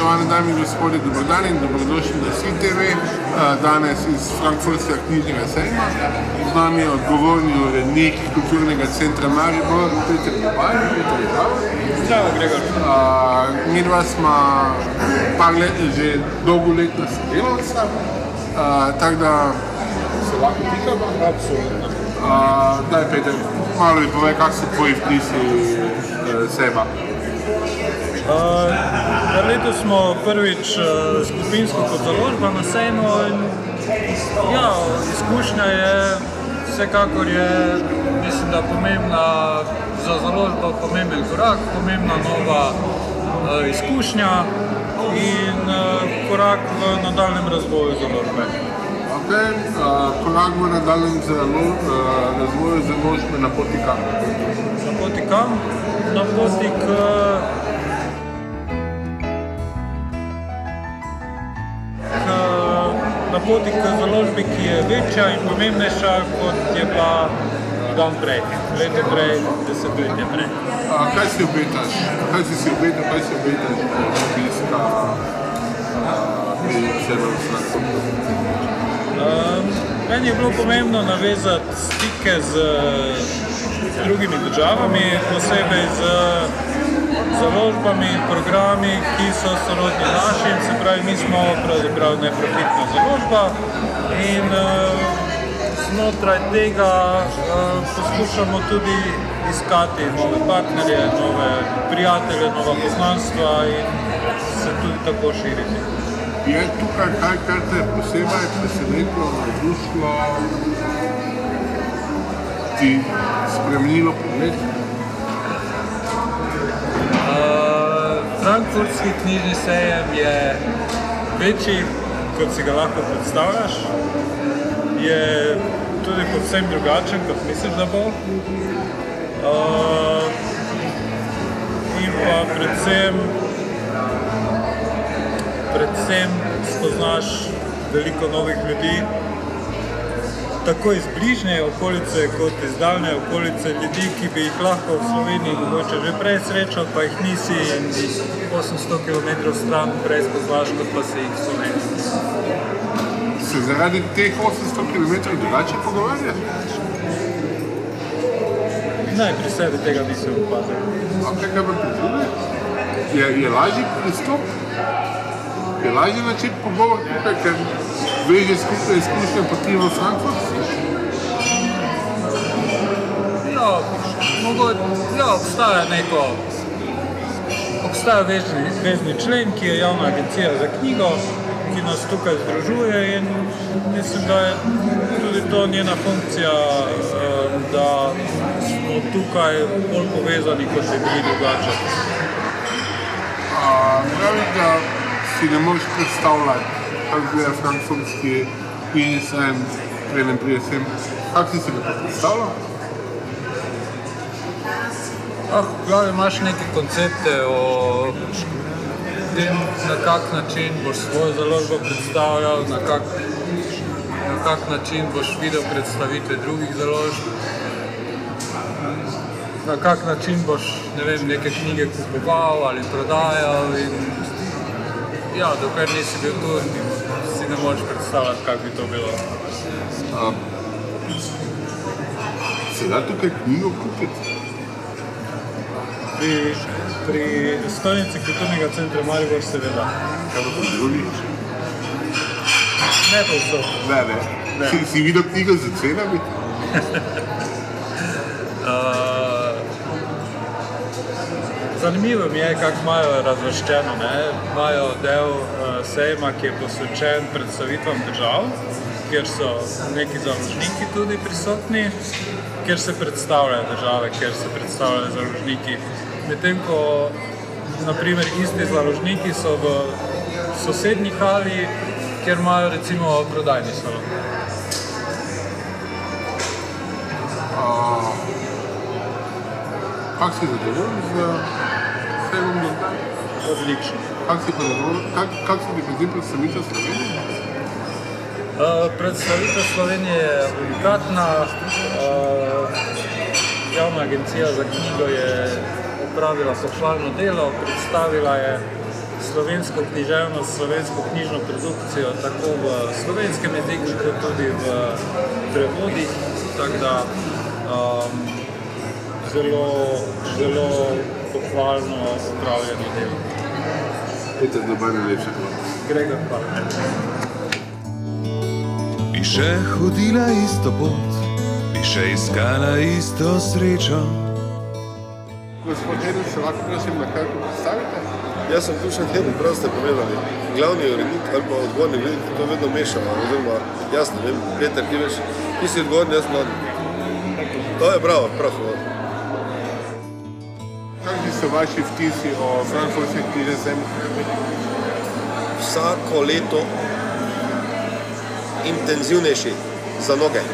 Spoštovane dame in gospodje, dober dan in dobrodošli na SID TV. Danes iz Frankfurtskega knjižnega sejma. Z nami je odgovorni urednik Kulturnega centra Maribor, Peter Bobaj. Zdravo, Gregor. Midva sva že dolgoletna sodelavca, tako da se lahko tikava. Absolutno. Daj, Peter, malo mi povej, kak so tvoji vtisi sejma. Letos smo prvič skupinsko kot založba na sejmu in ja, izkušnja je vsekakor mislim, da pomembna za založbo, pomemben korak, pomembna nova izkušnja in korak v nadaljnem razvoju založbe. Korak v nadaljnem razvoju založbe na poti kam? Na poti kam? Na poti k založbi, ki je večja in pomembnejša, kot je bila dan prej, leto prej, desetletje prej. Kaj si obetaš? Kaj si obetaš obiska sebe v Frankfurtu? Meni je bilo pomembno navezati stike z drugimi državami, posebej z založbami in programi, ki so sorodni našim, se pravi, mi smo pravzaprav neprofitna založba in znotraj tega poskušamo tudi iskati nove partnerje, nove prijatelje, nova poznanstva in se tudi tako širiti. Je tukaj kaj, kar te posebej presenetilo, navdušilo, ti spremenilo pogled? Frankfurtski knjižni sejem je večji, kot si ga lahko predstavljaš. Je tudi povsem drugačen, kot misliš, da bo. In pa predvsem spoznaš veliko novih ljudi, tako iz bližnje okolice kot iz daljne okolice, ljudi, ki bi jih lahko v Sloveniji mogoče že prej srečal, pa jih nisi in 800 km stran prej spoznaš, kot pa si jih v Sloveniji. Se zaradi teh 800 km drugače pogovarjaš? Ne, pri sebi tega nisem opazil. Kaj pa pri druge? Je lažji pristop? Je lažji način pogovor tukaj, ker veže skupne izkušnje poti v Frankfurt? Obstaja vezni člen, ki je javna agencija za knjigo, ki nas tukaj združuje in mislim, da je tudi to njena funkcija, da smo tukaj bolj povezani, kot bi bili drugače. Pravi, da si ne moreš predstavljati, kako gleda frankfurtski knjižni sejem, preden prije sem. Kako si ga predstavljal? V glavi imaš neke koncepte o tem, na kak način boš svojo založbo predstavljal, na kak način boš videl predstavitve drugih založb, na kak način boš, neke knjige kupoval ali prodajal in ja, dokler nisi bil tu, si ne moreš predstavljati, kak bi to bilo. Se da tukaj knjigo kupiti? Pri stojnici Kulturnega centra Maribor seveda. Kaj pa pri drugih? Ne povsod. Ne. Si videl knjigo za cenami? Zanimivo mi je, kako imajo razvrščeno. Imajo del sejma, ki je posvečen predstavitvam držav, kjer so neki založniki tudi prisotni, kjer se predstavljajo države, kjer se predstavljajo založniki. Medtem ko, naprimer, isti založniki so v sosednji hali, kjer imajo recimo prodajni salon. Kako si zadovoljen z sejmom do zdaj? Odlično. Kako si ti potem predstavitev Slovenije? Predstavitev Slovenije je unikatna. Javna agencija za knjigo je opravila pohvalno delo, predstavila je slovensko književnost, slovensko knjižno produkcijo, tako v slovenskem jeziku, kot tudi v prevodih, tako da zelo pohvalno upravljeno delo. Peter, dobar najlepša. Gregor, hvala. Bi še hodila isto pot, bi še iskala isto srečo. Gospod Hedl, se lahko prosim na kratko predstavite? Jaz sem Dušan Hedl, prav ste povedali. Glavni urednik ali pa odgovorni urednik to vedno mešava, oziroma jaz ne vem, Peter, ti veš, ti si odgovorni, jaz mladi. To je bravo, prav. Kakšni so vaši vtisi o frankfurtski knjižni sejmu? Vsako leto intenzivnejši za noge.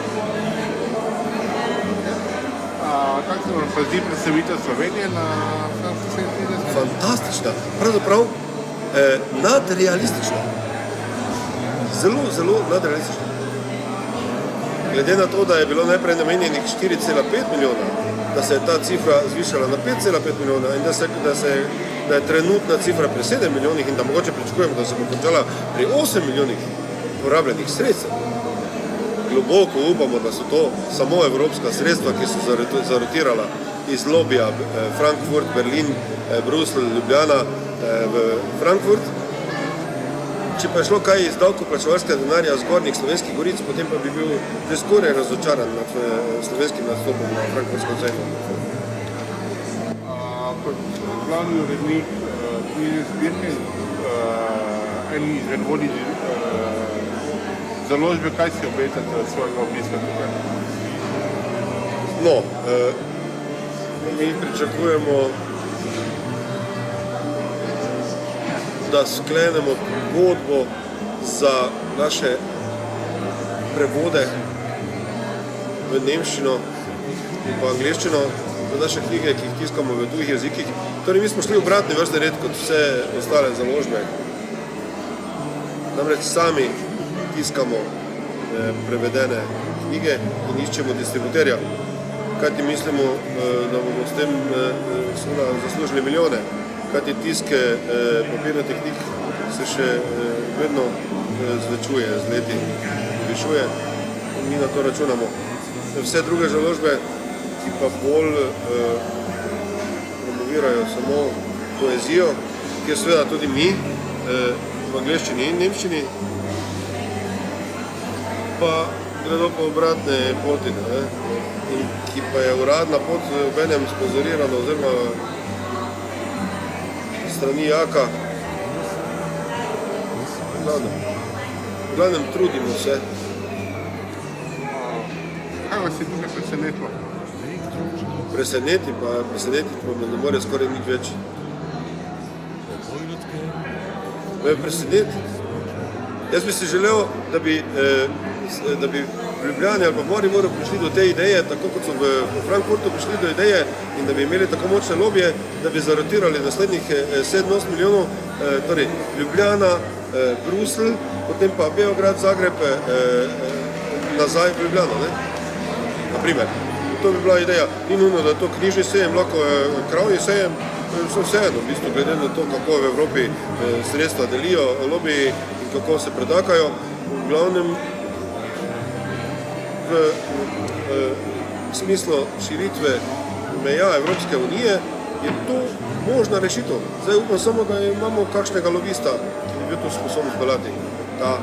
Kako se vam pa zdi predstavitev Slovenije na frankfurtski knjižni sejmu? Fantastična, pravzaprav nadrealistična. Zelo, zelo nadrealistična. Glede na to, da je bilo najprej namenjenih 4,5 milijona, da se je ta cifra zvišala na 5,5 milijona in da je trenutna cifra pri 7 milijonih in da mogoče pričakujemo, da se bo končala pri 8 milijonih porabljenih sredstev. Globoko upamo, da so to samo evropska sredstva, ki so zarotirala iz lobija Frankfurt, Berlin, Bruselj, Ljubljana v Frankfurt. Če pa je šlo kaj iz davkoplačevalskega denarja zgornjih Slovenskih goric, potem pa bi bil že skoraj razočaran nad slovenskim nastopom na frankfurtskem sejmu. Kot glavni urednik knjižne zbirke, eni izmed vodij založbe, kaj si obetate od svojega obiska tukaj? No, mi pričakujemo, da sklenemo pogodbo za naše prevode v nemščino in po angleščino, za naše knjige, ki jih tiskamo v tujih jezikih. Torej, mi smo šli v obratni vrstni red kot vse ostale založbe. Namreč sami tiskamo prevedene knjige in iščemo distributerja. Kajti mislimo, da bomo s tem zaslužili milijone. Kajti tiske papirnatih knjig se še vedno zvečuje, z leti povišuje in mi na to računamo. Vse druge založbe, ki pa bolj promovirajo samo poezijo, kjer seveda tudi mi v angleščini in nemščini, pa gredo po obratne poti, in ki pa je uradna pot v enem sponzorirana oziroma strani Jaka. V glavnem trudimo se. Kaj vas je tukaj presenetilo? Presenetiti pa me ne more skoraj nič več. Me preseneti. Jaz bi si želel, da bi v Ljubljani ali pa v Mariboru prišli do te ideje, tako kot so v Frankfurtu prišli do ideje in da bi imeli tako močne lobije, da bi zarotirali naslednjih 7-8 milijonov, torej Ljubljana, Bruselj, potem pa Beograd, Zagreb, nazaj v Ljubljano, ne? Naprimer. To bi bila ideja. Ni nujno, da je to knjižni sejem, lahko je kravji sejem, vseeno, v bistvu, glede na to, kako v Evropi sredstva delijo lobiji in kako se predakajo. V glavnem, v smislu širitve meja Evropske unije je to možna rešitev. Zdaj upam samo, da imamo kakšnega lobista, ki bi bil to sposoben speljati, ta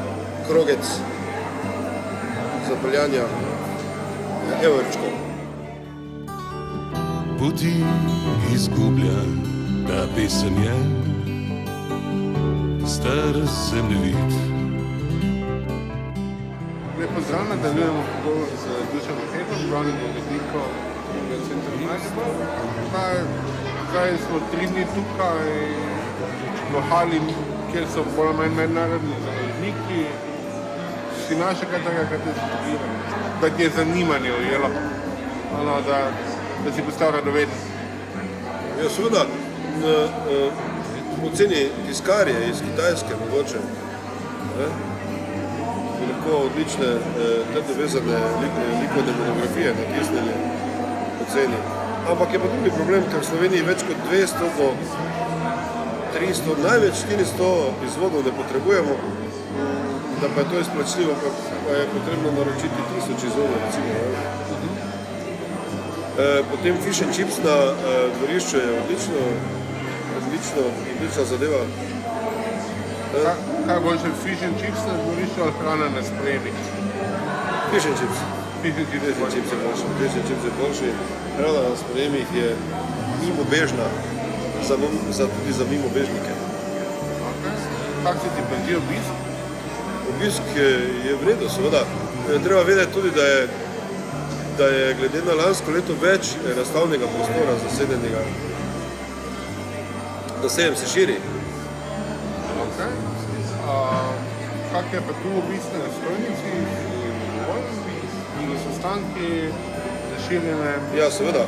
krogec zapeljanja evrčkov. Poti izgublja, ta pesem je star zemljevid. Lep pozdrav, nadaljujemo pogovor z Dušanom Hedlom, glavnim urednikom Centra Maribor. Zdaj smo 3 dni tukaj v hali, kjer so bolj ali manj mednarodni založniki. Si našel katerega, da ti je zanimanje ujelo, da si postal radoveden? Ja, seveda, poceni tiskarje iz Kitajske mogoče, lahko odlične trdo vezane likovne monografije natisnili poceni. Ampak je pa drugi problem, ker v Sloveniji več kot 200 do 300, največ 400 izvodov ne potrebujemo, da pa je to izplačljivo, pa je potrebno naročiti 1000 izvodov, recimo. Potem fish and chips na dvorišču je odlična zadeva. Kaj boljše, fish and chips na dvorišču ali hrana na sprejemih? Fish and chips. Fish and chips je boljše. Fish and chips je boljši. Hrana na sprejemih je mimobežna, tudi za mimobežnike. Kak se ti pa zdi obisk? Obisk je v redu, seveda. Treba vedeti tudi, da je glede na lansko leto več razstavnega prostora zasedenega. Da sejem se širi. Kak je pa tu obisk na stojnici? Sestanki, zaširjene? Ja, seveda.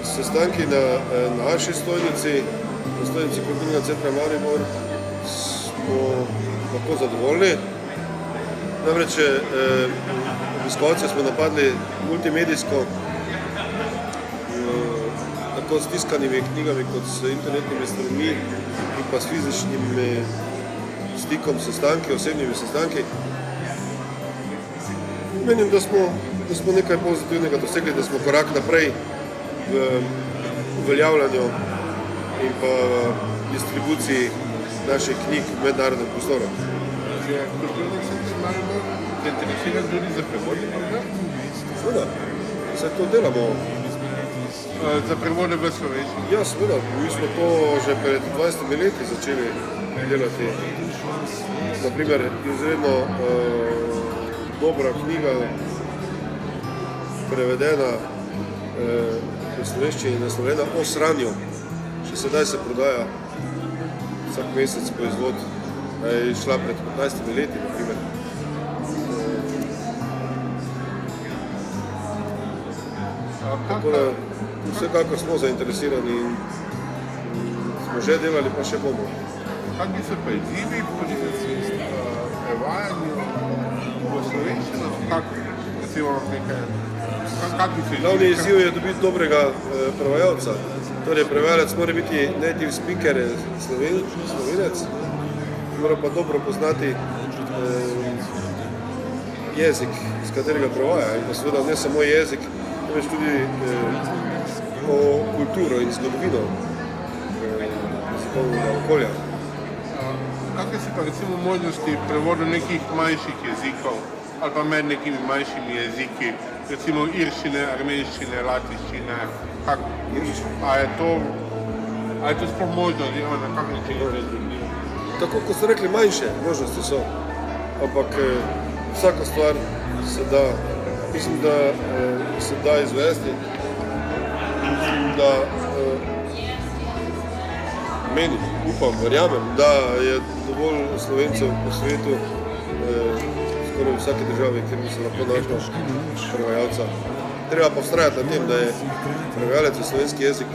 Sestanki na naši stojnici, na stojnici Kulturnega centra Maribor, smo lahko zadovoljni. Namreč obiskovalce smo napadli multimedijsko, tako s tiskanimi knjigami kot s internetnimi stranmi in pa s fizičnim stikom, sestanki, osebnimi sestanki. Menim, da smo nekaj pozitivnega dosegli, da smo korak naprej v uveljavljanju in pa distribuciji naših knjig v mednarodnem prostoru. Je Kulturni center Maribor zainteresiran tudi za prevodni program? Seveda, vse to delamo. Za prevode v slovenščino? Ja, seveda, mi smo to že pred 20 leti začeli delati. Naprimer, izredno dobra knjiga, prevedena v slovenščini in naslovljena O sranju. Še sedaj se prodaja vsak mesec proizvod. Je šla pred 15 leti, naprimer. Tako da vsekakor smo zainteresirani in smo že delali, pa še bomo. Kakvi so pa izzivi pri prevajanju v slovenščino? Glavni izziv je dobiti dobrega prevajalca. Torej, prevajalec mora biti native speaker, slovenec, mora pa dobro poznati jezik, z katerega prevaja. In seveda ne samo jezik, temveč tudi kulturo in zgodovino jezikovnega okolja. Kakve so pa recimo možnosti prevoda nekih manjših jezikov ali pa med nekimi manjšimi jeziki, recimo irščine, armenščine, latviščine? A je to sploh možno, oziroma na kak način je razumljivo? Tako kot ste rekli, manjše možnosti so, ampak vsaka stvar se da, mislim, da se da izvesti. Mislim, da menim, upam, verjamem, da je dovolj Slovencev po svetu, skoraj v vsaki državi, kjer bi se lahko našel prevajalca. Treba pa vztrajati na tem, da je prevajalec v slovenski jezik,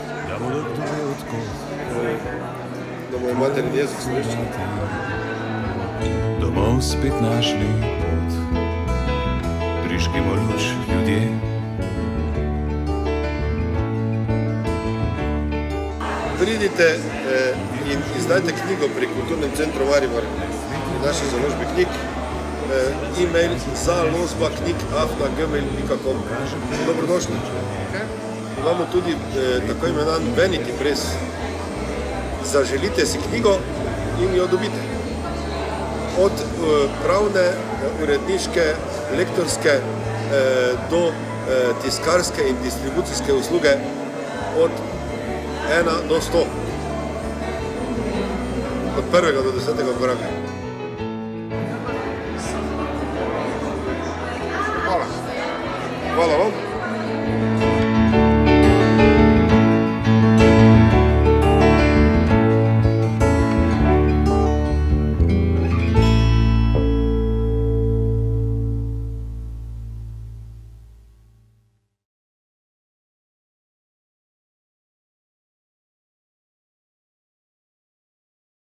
da mu je materin jezik slovenščina. Domov spet našli pot, prižgimo luč ljudje. Pridite in izdajte knjigo pri Kulturnem centru Maribor, pri naši založbi knjig, e-mail zalozbaknjig@gmail.com. Dobrodošli. Imamo tudi tako imenovan Vanity Press. Zaželite si knjigo in jo dobite. Od pravne, uredniške, lektorske do tiskarske in distribucijske usluge od 1 do 100. Od 1. do 10. koraka. Hvala. Hvala vam.